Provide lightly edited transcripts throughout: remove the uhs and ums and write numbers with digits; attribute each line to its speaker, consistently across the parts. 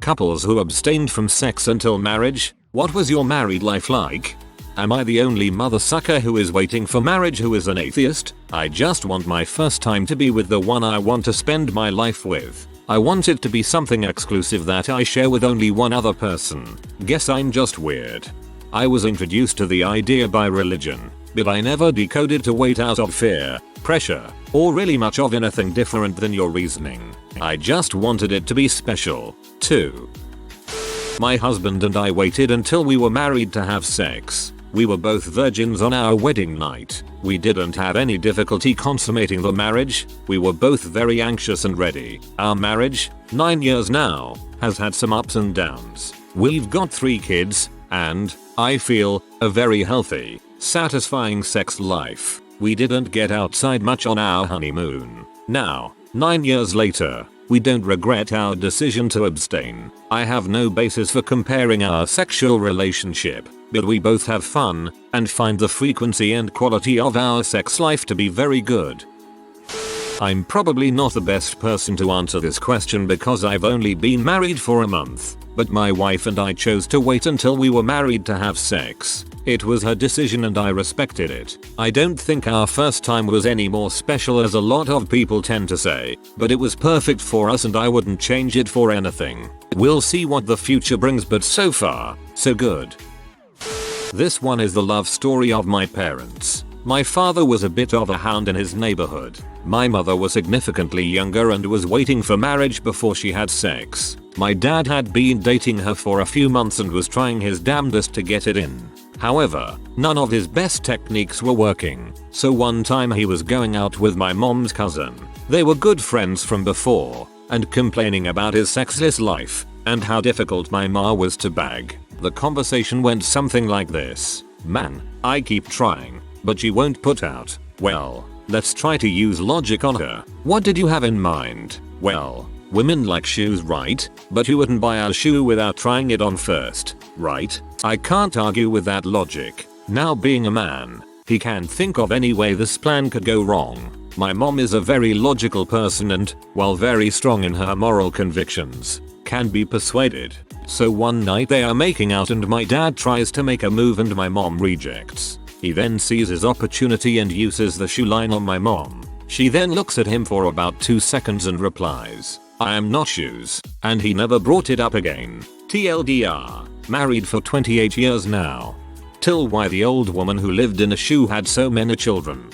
Speaker 1: couples who abstained from sex until marriage. What was your married life like? Am I the only mother sucker who is waiting for marriage who is an atheist? I just want my first time to be with the one I want to spend my life with. I want it to be something exclusive that I share with only one other person. Guess I'm just weird. I was introduced to the idea by religion, but I never decoded to wait out of fear, pressure, or really much of anything different than your reasoning. I just wanted it to be special, too. My husband and I waited until we were married to have sex. We were both virgins on our wedding night. We didn't have any difficulty consummating the marriage. We were both very anxious and ready. Our marriage, 9 years now, has had some ups and downs. We've got 3 kids, and, I feel, a very healthy, satisfying sex life. We didn't get outside much on our honeymoon. Now, 9 years later, we don't regret our decision to abstain. I have no basis for comparing our sexual relationship, but we both have fun and find the frequency and quality of our sex life to be very good. I'm probably not the best person to answer this question because I've only been married for a month, but my wife and I chose to wait until we were married to have sex. It was her decision and I respected it. I don't think our first time was any more special as a lot of people tend to say, but it was perfect for us and I wouldn't change it for anything. We'll see what the future brings, but so far, so good. This one is the love story of my parents. My father was a bit of a hound in his neighborhood. My mother was significantly younger and was waiting for marriage before she had sex. My dad had been dating her for a few months and was trying his damnedest to get it in. However, none of his best techniques were working, so one time he was going out with my mom's cousin. They were good friends from before, and complaining about his sexless life, and how difficult my ma was to bag. The conversation went something like this. Man, I keep trying, but she won't put out. Well, let's try to use logic on her. What did you have in mind? Well, women like shoes, right? But you wouldn't buy a shoe without trying it on first, right? I can't argue with that logic. Now being a man, he can't think of any way this plan could go wrong. My mom is a very logical person and, while very strong in her moral convictions, can be persuaded. So one night they are making out and my dad tries to make a move and my mom rejects. He then sees his opportunity and uses the shoe line on my mom. She then looks at him for about 2 seconds and replies, "I am not shoes," and he never brought it up again. TLDR, married for 28 years now. Till why the old woman who lived in a shoe had so many children.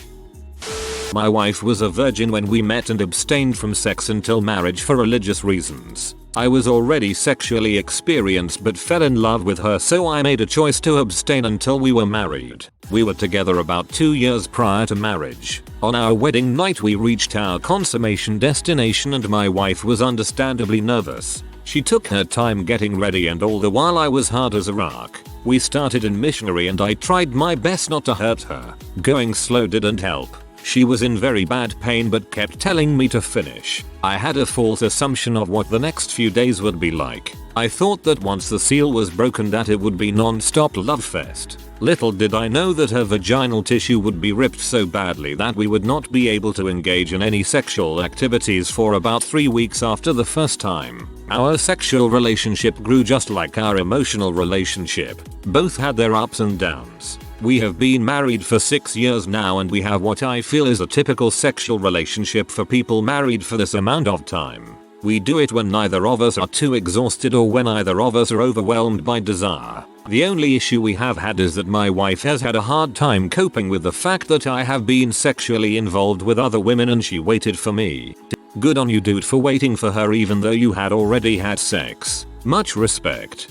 Speaker 1: My wife was a virgin when we met and abstained from sex until marriage for religious reasons. I was already sexually experienced but fell in love with her, so I made a choice to abstain until we were married. We were together about 2 years prior to marriage. On our wedding night we reached our consummation destination and my wife was understandably nervous. She took her time getting ready and all the while I was hard as a rock. We started in missionary and I tried my best not to hurt her. Going slow didn't help. She was in very bad pain but kept telling me to finish. I had a false assumption of what the next few days would be like. I thought that once the seal was broken that it would be non-stop love fest. Little did I know that her vaginal tissue would be ripped so badly that we would not be able to engage in any sexual activities for about 3 weeks after the first time. Our sexual relationship grew just like our emotional relationship. Both had their ups and downs. We have been married for 6 years now and we have what I feel is a typical sexual relationship for people married for this amount of time. We do it when neither of us are too exhausted or when either of us are overwhelmed by desire. The only issue we have had is that my wife has had a hard time coping with the fact that I have been sexually involved with other women and she waited for me. Good on you, dude, for waiting for her even though you had already had sex. Much respect.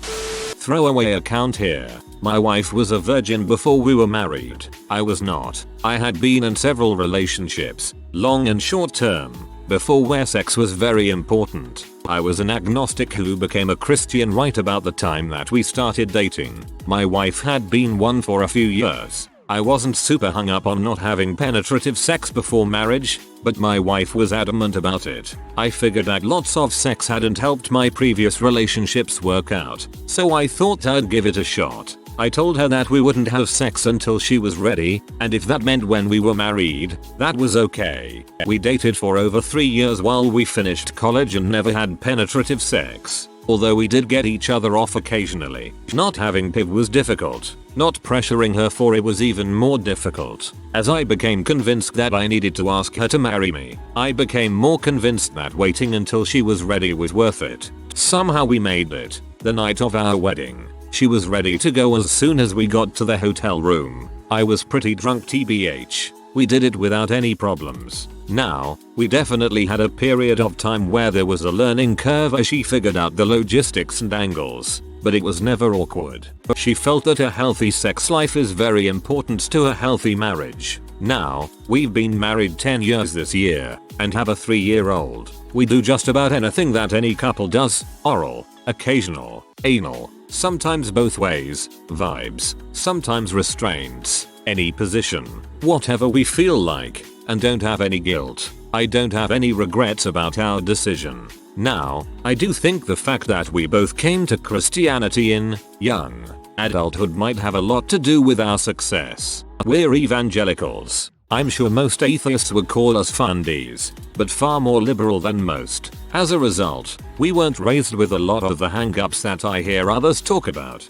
Speaker 1: Throwaway account here. My wife was a virgin before we were married. I was not. I had been in several relationships, long and short term, before where sex was very important. I was an agnostic who became a Christian right about the time that we started dating. My wife had been one for a few years. I wasn't super hung up on not having penetrative sex before marriage, but my wife was adamant about it. I figured that lots of sex hadn't helped my previous relationships work out, so I thought I'd give it a shot. I told her that we wouldn't have sex until she was ready, and if that meant when we were married, that was okay. We dated for over 3 years while we finished college and never had penetrative sex. although we did get each other off occasionally. Not having Piv was difficult. Not pressuring her for it was even more difficult. As I became convinced that I needed to ask her to marry me, I became more convinced that waiting until she was ready was worth it. Somehow we made it. The night of our wedding, she was ready to go as soon as we got to the hotel room. I was pretty drunk tbh. We did it without any problems. Now, we definitely had a period of time where there was a learning curve as she figured out the logistics and angles, but it was never awkward. She felt that a healthy sex life is very important to a healthy marriage. Now, we've been married 10 years this year and have a 3-year-old. We do just about anything that any couple does: oral, occasional, anal, sometimes both ways, vibes, sometimes restraints, any position, whatever we feel like, and don't have any guilt. I don't have any regrets about our decision. Now, I do think the fact that we both came to Christianity in young adulthood might have a lot to do with our success. We're evangelicals. I'm sure most atheists would call us fundies, but far more liberal than most. As a result, we weren't raised with a lot of the hang-ups that I hear others talk about.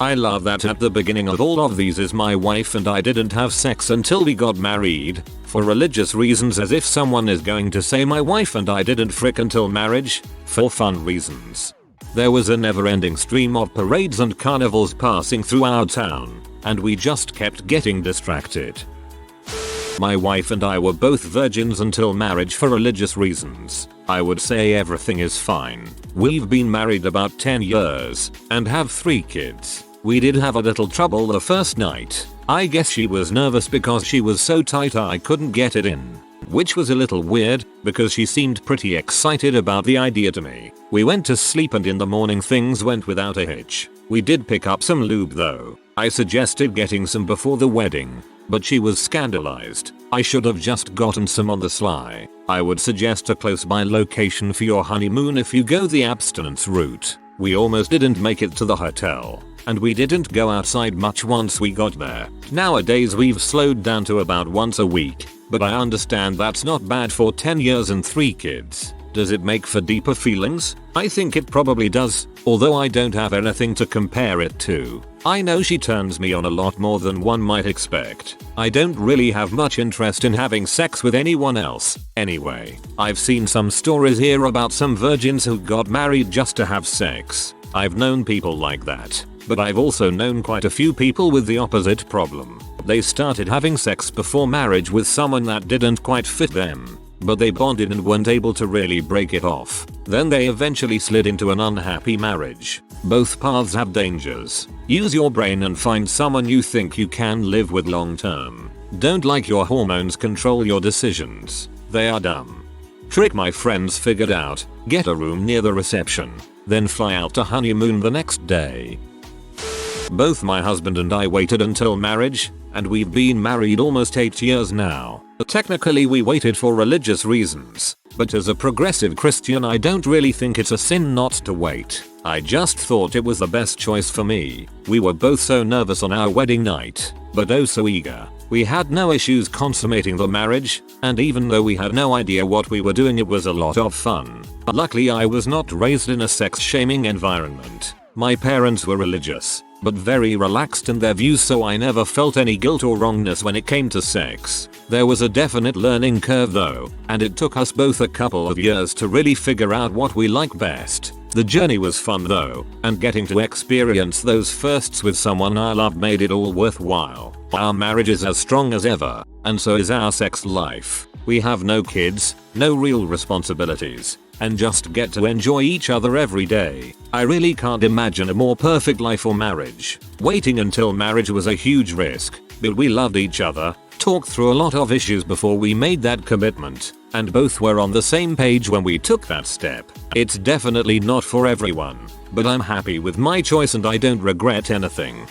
Speaker 1: I love that at the beginning of all of these is my wife and I didn't have sex until we got married, for religious reasons, as if someone is going to say my wife and I didn't frick until marriage, for fun reasons. There was a never-ending stream of parades and carnivals passing through our town, and we just kept getting distracted. My wife and I were both virgins until marriage for religious reasons. I would say everything is fine. We've been married about 10 years and have 3 kids. We did have a little trouble the first night. I guess she was nervous because she was so tight I couldn't get it in, which was a little weird because she seemed pretty excited about the idea to me. We went to sleep and in the morning things went without a hitch. We did pick up some lube though. I suggested getting some before the wedding, but she was scandalized. I should have just gotten some on the sly. I would suggest a close by location for your honeymoon if you go the abstinence route. We almost didn't make it to the hotel, and we didn't go outside much once we got there. Nowadays we've slowed down to about once a week, but I understand that's not bad for 10 years and 3 kids. Does it make for deeper feelings? I think it probably does, although I don't have anything to compare it to. I know she turns me on a lot more than one might expect. I don't really have much interest in having sex with anyone else, anyway. I've seen some stories here about some virgins who got married just to have sex. I've known people like that, but I've also known quite a few people with the opposite problem. They started having sex before marriage with someone that didn't quite fit them, but they bonded and weren't able to really break it off. Then they eventually slid into an unhappy marriage. Both paths have dangers. Use your brain and find someone you think you can live with long term. Don't let your hormones control your decisions. They are dumb. Trick my friends figured out: get a room near the reception, then fly out to honeymoon the next day. Both my husband and I waited until marriage, and we've been married almost 8 years now. Technically we waited for religious reasons, but as a progressive Christian I don't really think it's a sin not to wait. I just thought it was the best choice for me. We were both so nervous on our wedding night, but oh so eager. We had no issues consummating the marriage, and even though we had no idea what we were doing it was a lot of fun. Luckily I was not raised in a sex-shaming environment. My parents were religious, but very relaxed in their views, so I never felt any guilt or wrongness when it came to sex. There was a definite learning curve though, and it took us both a couple of years to really figure out what we like best. The journey was fun though, and getting to experience those firsts with someone I loved made it all worthwhile. Our marriage is as strong as ever, and so is our sex life. We have no kids, no real responsibilities, and just get to enjoy each other every day. I really can't imagine a more perfect life or marriage. Waiting until marriage was a huge risk, but we loved each other, talked through a lot of issues before we made that commitment, and both were on the same page when we took that step. It's definitely not for everyone, but I'm happy with my choice and I don't regret anything.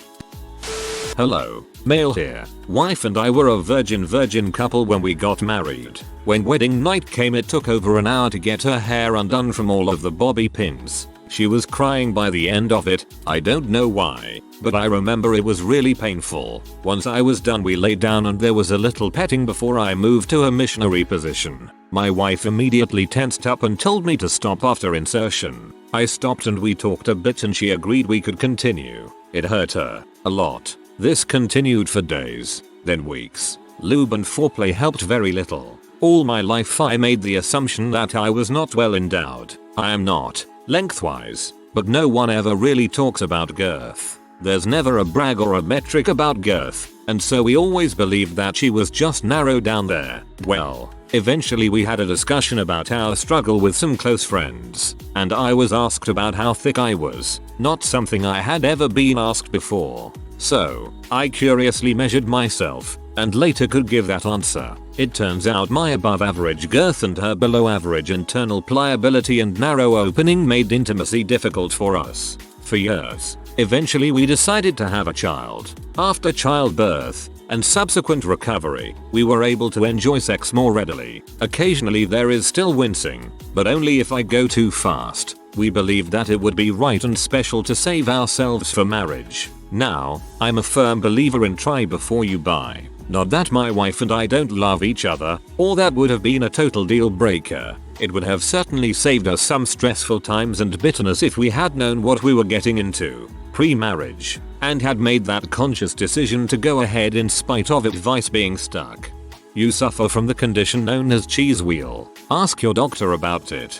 Speaker 1: Hello, Mail here. Wife and I were a virgin couple when we got married. When wedding night came it took over an hour to get her hair undone from all of the bobby pins. She was crying by the end of it. I don't know why, but I remember it was really painful. Once I was done we laid down and there was a little petting before I moved to a missionary position. My wife immediately tensed up and told me to stop after insertion. I stopped and we talked a bit and she agreed we could continue. It hurt her a lot. This continued for days, then weeks. Lube and foreplay helped very little. All my life I made the assumption that I was not well endowed. I am not, lengthwise, but no one ever really talks about girth. There's never a brag or a metric about girth, and so we always believed that she was just narrow down there. Well, eventually we had a discussion about our struggle with some close friends, and I was asked about how thick I was, not something I had ever been asked before. So, I curiously measured myself, and later could give that answer. It turns out my above average girth and her below average internal pliability and narrow opening made intimacy difficult for us. For years. Eventually we decided to have a child. After childbirth and subsequent recovery, we were able to enjoy sex more readily. Occasionally there is still wincing, but only if I go too fast. We believed that it would be right and special to save ourselves for marriage. Now, I'm a firm believer in try before you buy. Not that my wife and I don't love each other, or that would have been a total deal breaker. It would have certainly saved us some stressful times and bitterness if we had known what we were getting into pre-marriage, and had made that conscious decision to go ahead in spite of advice being stuck. You suffer from the condition known as cheese wheel. Ask your doctor about it.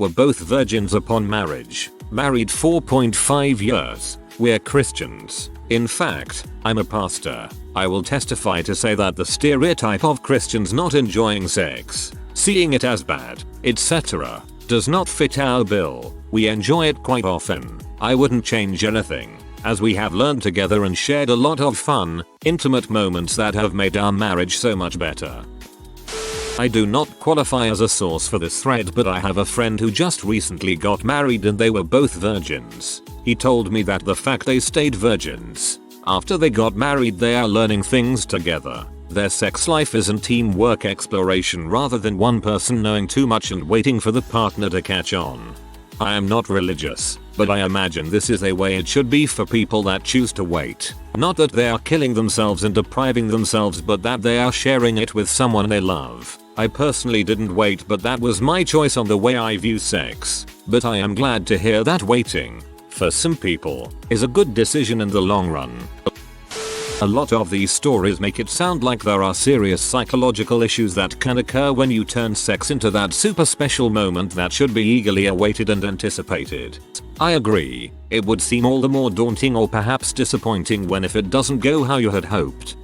Speaker 1: We're both virgins upon marriage. Married 4.5 years. We're Christians. In fact, I'm a pastor. I will testify to say that the stereotype of Christians not enjoying sex, seeing it as bad, etc., does not fit our bill. We enjoy it quite often. I wouldn't change anything, as we have learned together and shared a lot of fun, intimate moments that have made our marriage so much better. I do not qualify as a source for this thread, but I have a friend who just recently got married and they were both virgins. He told me that the fact they stayed virgins after they got married, they are learning things together. Their sex life isn't teamwork exploration rather than one person knowing too much and waiting for the partner to catch on. I am not religious, but I imagine this is a way it should be for people that choose to wait. Not that they are killing themselves and depriving themselves, but that they are sharing it with someone they love. I personally didn't wait, but that was my choice on the way I view sex. But I am glad to hear that waiting, for some people, is a good decision in the long run. A lot of these stories make it sound like there are serious psychological issues that can occur when you turn sex into that super special moment that should be eagerly awaited and anticipated. I agree, it would seem all the more daunting or perhaps disappointing if it doesn't go how you had hoped.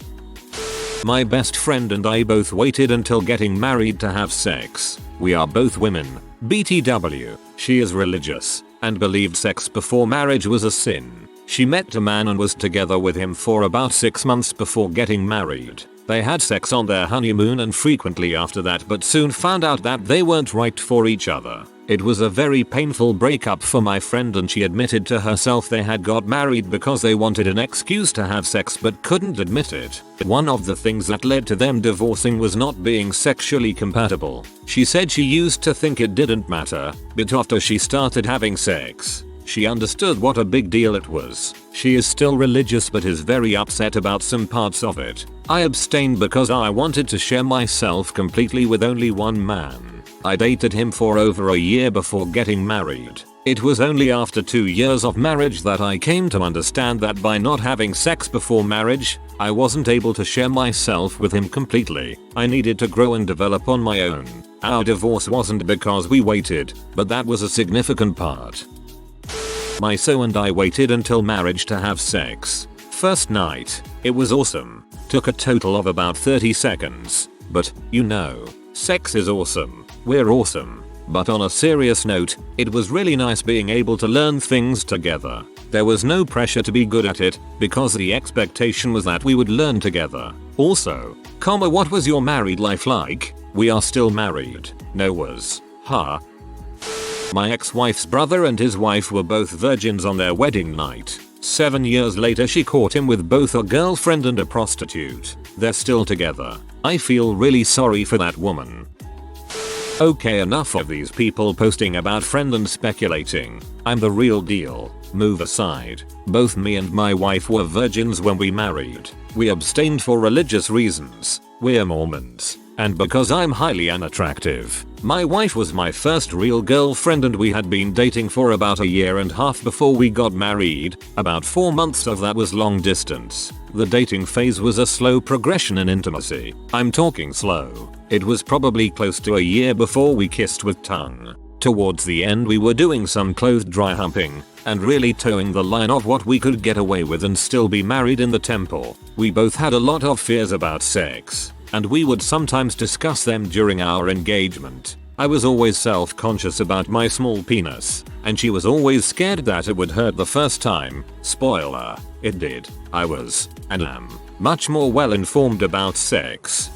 Speaker 1: My best friend and I both waited until getting married to have sex. We are both women. BTW. She is religious and believed sex before marriage was a sin. She met a man and was together with him for about 6 months before getting married. They had sex on their honeymoon and frequently after that, but soon found out that they weren't right for each other. It was a very painful breakup for my friend, and she admitted to herself they had got married because they wanted an excuse to have sex but couldn't admit it. One of the things that led to them divorcing was not being sexually compatible. She said she used to think it didn't matter, but after she started having sex, she understood what a big deal it was. She is still religious but is very upset about some parts of it. I abstained because I wanted to share myself completely with only one man. I dated him for over a year before getting married. It was only after 2 years of marriage that I came to understand that by not having sex before marriage, I wasn't able to share myself with him completely. I needed to grow and develop on my own. Our divorce wasn't because we waited, but that was a significant part. My so and I waited until marriage to have sex. First night, it was awesome. Took a total of about 30 seconds. But, you know, sex is awesome. We're awesome. But on a serious note, it was really nice being able to learn things together. There was no pressure to be good at it, because the expectation was that we would learn together. Also, what was your married life like? We are still married. No was. Huh? My ex-wife's brother and his wife were both virgins on their wedding night. 7 years later she caught him with both a girlfriend and a prostitute. They're still together. I feel really sorry for that woman. Okay, enough of these people posting about friend and speculating. I'm the real deal. Move aside. Both me and my wife were virgins when we married. We abstained for religious reasons. We're Mormons. and because I'm highly unattractive. My wife was my first real girlfriend and we had been dating for about a year and a half before we got married. About 4 months of that was long distance. The dating phase was a slow progression in intimacy. I'm talking slow. It was probably close to a year before we kissed with tongue. Towards the end we were doing some clothed dry humping and really towing the line of what we could get away with and still be married in the temple. We both had a lot of fears about sex, and we would sometimes discuss them during our engagement. I was always self-conscious about my small penis, and she was always scared that it would hurt the first time. Spoiler, it did. I was, and am, much more well informed about sex.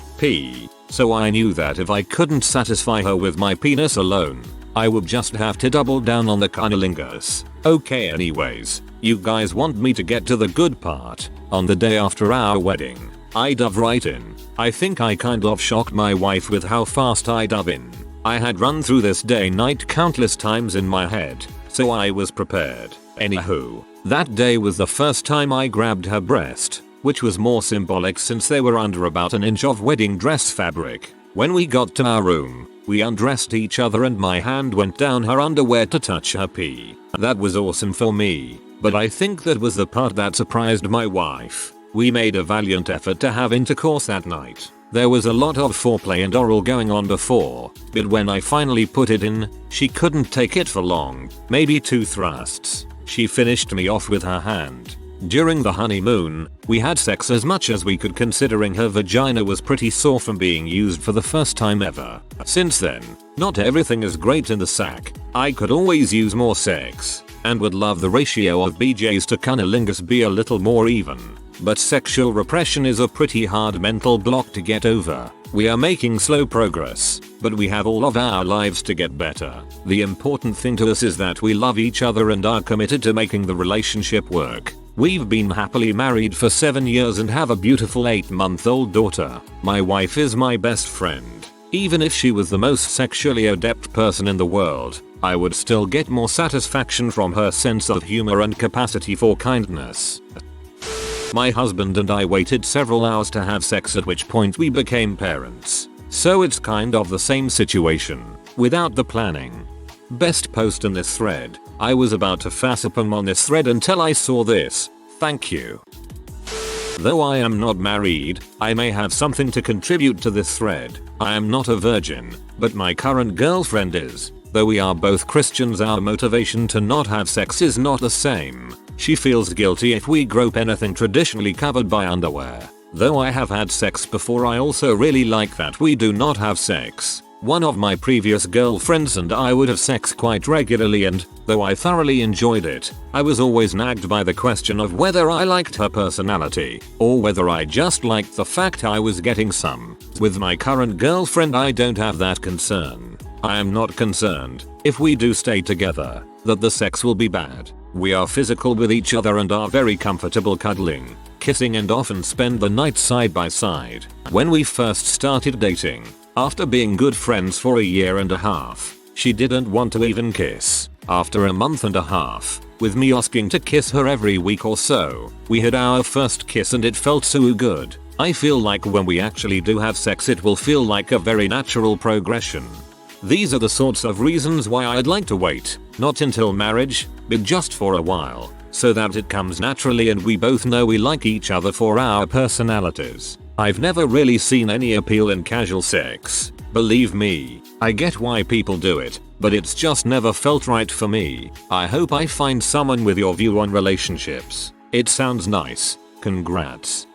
Speaker 1: So I knew that if I couldn't satisfy her with my penis alone, I would just have to double down on the cunnilingus. Okay, anyways, you guys want me to get to the good part. On the day after our wedding, I dove right in. I think I kind of shocked my wife with how fast I dove in. I had run through this day-night countless times in my head, so I was prepared. Anywho, that day was the first time I grabbed her breast, which was more symbolic since they were under about an inch of wedding dress fabric. When we got to our room, we undressed each other and my hand went down her underwear to touch her pee. That was awesome for me, but I think that was the part that surprised my wife. We made a valiant effort to have intercourse that night. There was a lot of foreplay and oral going on before, but when I finally put it in, she couldn't take it for long, maybe 2 thrusts. She finished me off with her hand. During the honeymoon, we had sex as much as we could considering her vagina was pretty sore from being used for the first time ever. Since then, not everything is great in the sack. I could always use more sex, and would love the ratio of BJs to cunnilingus be a little more even. But sexual repression is a pretty hard mental block to get over. We are making slow progress, but we have all of our lives to get better. The important thing to us is that we love each other and are committed to making the relationship work. We've been happily married for 7 years and have a beautiful 8-month-old daughter. My wife is my best friend. Even if she was the most sexually adept person in the world, I would still get more satisfaction from her sense of humor and capacity for kindness. My husband and I waited several hours to have sex, at which point we became parents. So it's kind of the same situation, without the planning. Best post in this thread. I was about to facepalm on this thread until I saw this. Thank you. Though I am not married, I may have something to contribute to this thread. I am not a virgin, but my current girlfriend is. Though we are both Christians, our motivation to not have sex is not the same. She feels guilty if we grope anything traditionally covered by underwear. Though I have had sex before, I also really like that we do not have sex. One of my previous girlfriends and I would have sex quite regularly, and though I thoroughly enjoyed it, I was always nagged by the question of whether I liked her personality or whether I just liked the fact I was getting some. With my current girlfriend, I don't have that concern. I am not concerned, if we do stay together, that the sex will be bad. We are physical with each other and are very comfortable cuddling, kissing, and often spend the night side by side. When we first started dating, after being good friends for a year and a half, she didn't want to even kiss. After a month and a half, with me asking to kiss her every week or so, we had our first kiss and it felt so good. I feel like when we actually do have sex, it will feel like a very natural progression. These are the sorts of reasons why I'd like to wait, not until marriage, but just for a while, so that it comes naturally and we both know we like each other for our personalities. I've never really seen any appeal in casual sex. Believe me, I get why people do it, but it's just never felt right for me. I hope I find someone with your view on relationships. It sounds nice. Congrats.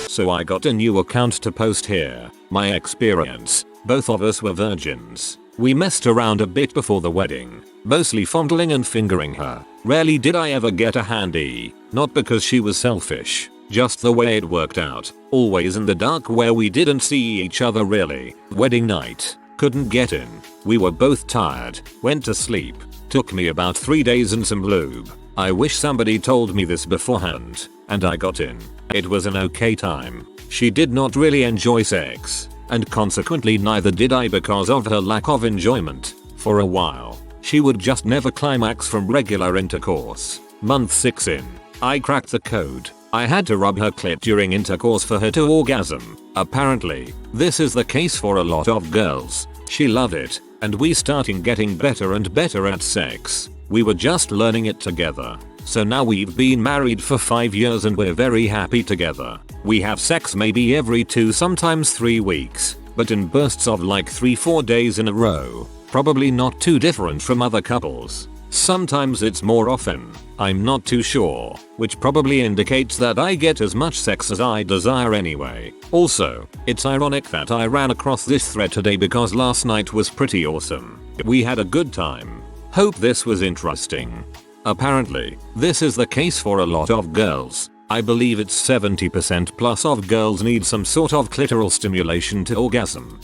Speaker 1: So I got a new account to post here. My experience. Both of us were virgins. We messed around a bit before the wedding, mostly fondling and fingering her. Rarely did I ever get a handy, not because she was selfish, just the way it worked out. Always in the dark where we didn't see each other really. Wedding night, couldn't get in. We were both tired, went to sleep. Took me about 3 days and some lube. I wish somebody told me this beforehand, and I got in. It was an okay time. She did not really enjoy sex, and consequently neither did I because of her lack of enjoyment. For a while, she would just never climax from regular intercourse. Month 6 in, I cracked the code. I had to rub her clit during intercourse for her to orgasm. Apparently, this is the case for a lot of girls. She loved it, and we started getting better and better at sex. We were just learning it together. So now we've been married for 5 years and we're very happy together. We have sex maybe every 2 sometimes 3 weeks, but in bursts of like 3-4 days in a row. Probably not too different from other couples. Sometimes it's more often. I'm not too sure, which probably indicates that I get as much sex as I desire anyway. Also, it's ironic that I ran across this thread today because last night was pretty awesome. We had a good time. Hope this was interesting. Apparently, this is the case for a lot of girls. I believe it's 70% plus of girls need some sort of clitoral stimulation to orgasm.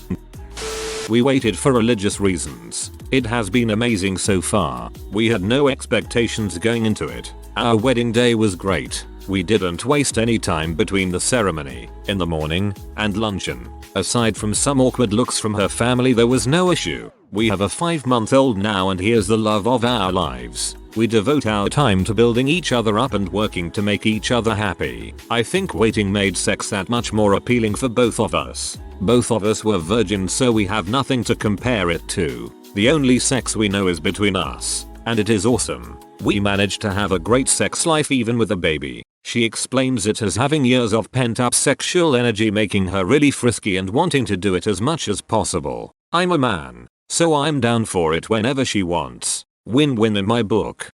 Speaker 1: We waited for religious reasons. It has been amazing so far. We had no expectations going into it. Our wedding day was great. We didn't waste any time between the ceremony, in the morning, and luncheon. Aside from some awkward looks from her family, there was no issue. We have a 5-month-old now and he is the love of our lives. We devote our time to building each other up and working to make each other happy. I think waiting made sex that much more appealing for both of us. Both of us were virgins, so we have nothing to compare it to. The only sex we know is between us, and it is awesome. We managed to have a great sex life even with a baby. She explains it as having years of pent-up sexual energy making her really frisky and wanting to do it as much as possible. I'm a man, so I'm down for it whenever she wants. Win-win in my book.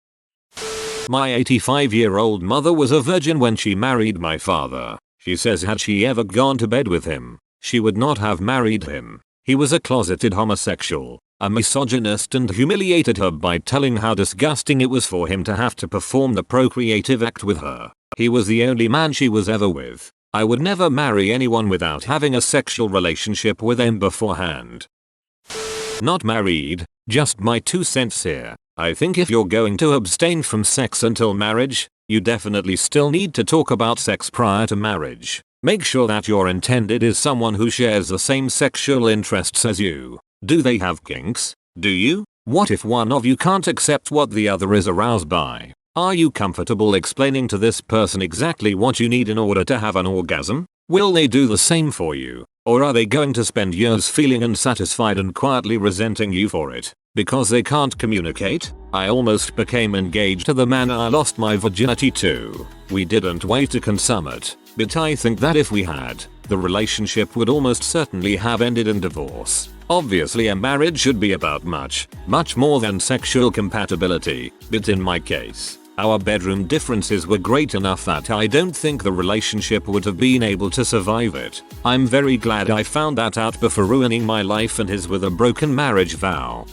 Speaker 1: My 85-year-old mother was a virgin when she married my father. She says had she ever gone to bed with him, she would not have married him. He was a closeted homosexual, a misogynist, and humiliated her by telling how disgusting it was for him to have to perform the procreative act with her. He was the only man she was ever with. I would never marry anyone without having a sexual relationship with them beforehand. Not married, just my 2 cents here. I think if you're going to abstain from sex until marriage, you definitely still need to talk about sex prior to marriage. Make sure that your intended is someone who shares the same sexual interests as you. Do they have kinks? Do you? What if one of you can't accept what the other is aroused by? Are you comfortable explaining to this person exactly what you need in order to have an orgasm? Will they do the same for you? Or are they going to spend years feeling unsatisfied and quietly resenting you for it? Because they can't communicate? I almost became engaged to the man I lost my virginity to. We didn't wait to consummate, but I think that if we had, the relationship would almost certainly have ended in divorce. Obviously a marriage should be about much more than sexual compatibility, but in my case, our bedroom differences were great enough that I don't think the relationship would have been able to survive it. I'm very glad I found that out before ruining my life and his with a broken marriage vow.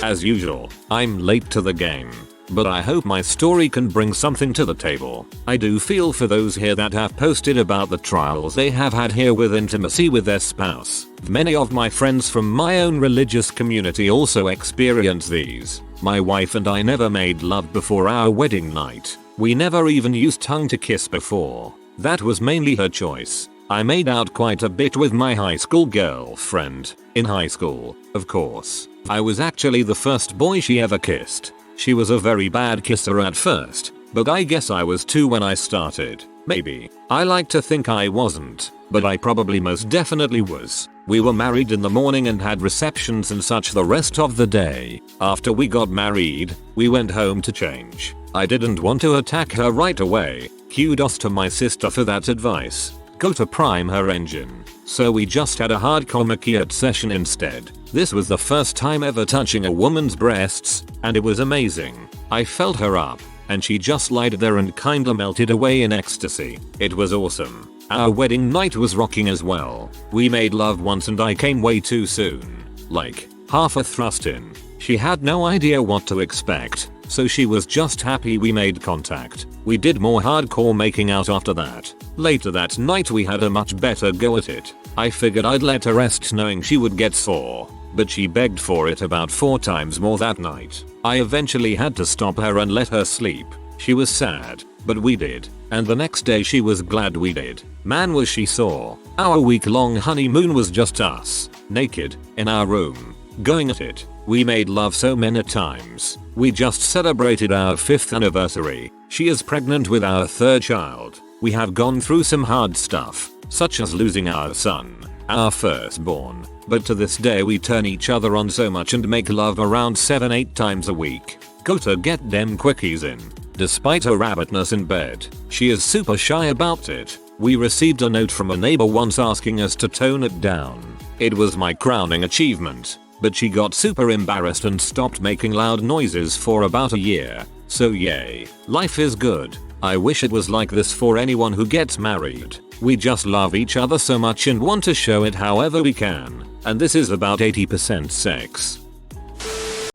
Speaker 1: As usual, I'm late to the game, but I hope my story can bring something to the table. I do feel for those here that have posted about the trials they have had here with intimacy with their spouse. Many of my friends from my own religious community also experience these. My wife and I never made love before our wedding night. We never even used tongue to kiss before. That was mainly her choice. I made out quite a bit with my high school girlfriend. In high school, of course. I was actually the first boy she ever kissed. She was a very bad kisser at first, but I guess I was too when I started. Maybe. I like to think I wasn't, but I probably most definitely was. We were married in the morning and had receptions and such the rest of the day. After we got married, we went home to change. I didn't want to attack her right away. Kudos to my sister for that advice. Go to prime her engine. So we just had a hardcore maquillage session instead. This was the first time ever touching a woman's breasts, and it was amazing. I felt her up, and she just lied there and kinda melted away in ecstasy. It was awesome. Our wedding night was rocking as well. We made love once and I came way too soon. Like, half a thrust in. She had no idea what to expect, so she was just happy we made contact. We did more hardcore making out after that. Later that night we had a much better go at it. I figured I'd let her rest knowing she would get sore, but she begged for it about 4 times more that night. I eventually had to stop her and let her sleep. She was sad, but we did, and the next day she was glad we did. Man, was she sore. Our week-long honeymoon was just us, naked, in our room, going at it. We made love so many times. We just celebrated our 5th anniversary. She is pregnant with our 3rd child. We have gone through some hard stuff, such as losing our son, our firstborn, but to this day we turn each other on so much and make love around 7-8 times a week. Gotta get them quickies in. Despite her rabbitness in bed, she is super shy about it. We received a note from a neighbor once asking us to tone it down. It was my crowning achievement, but she got super embarrassed and stopped making loud noises for about a year. So yay, life is good. I wish it was like this for anyone who gets married. We just love each other so much and want to show it however we can. And this is about 80% sex.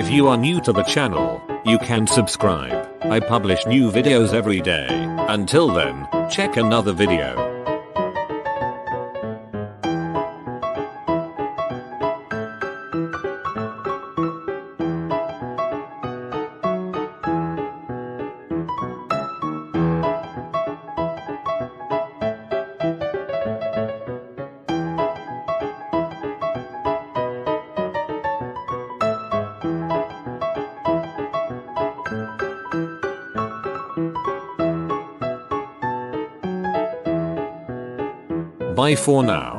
Speaker 1: If you are new to the channel, you can subscribe. I publish new videos every day. Until then, check another video. Bye for now.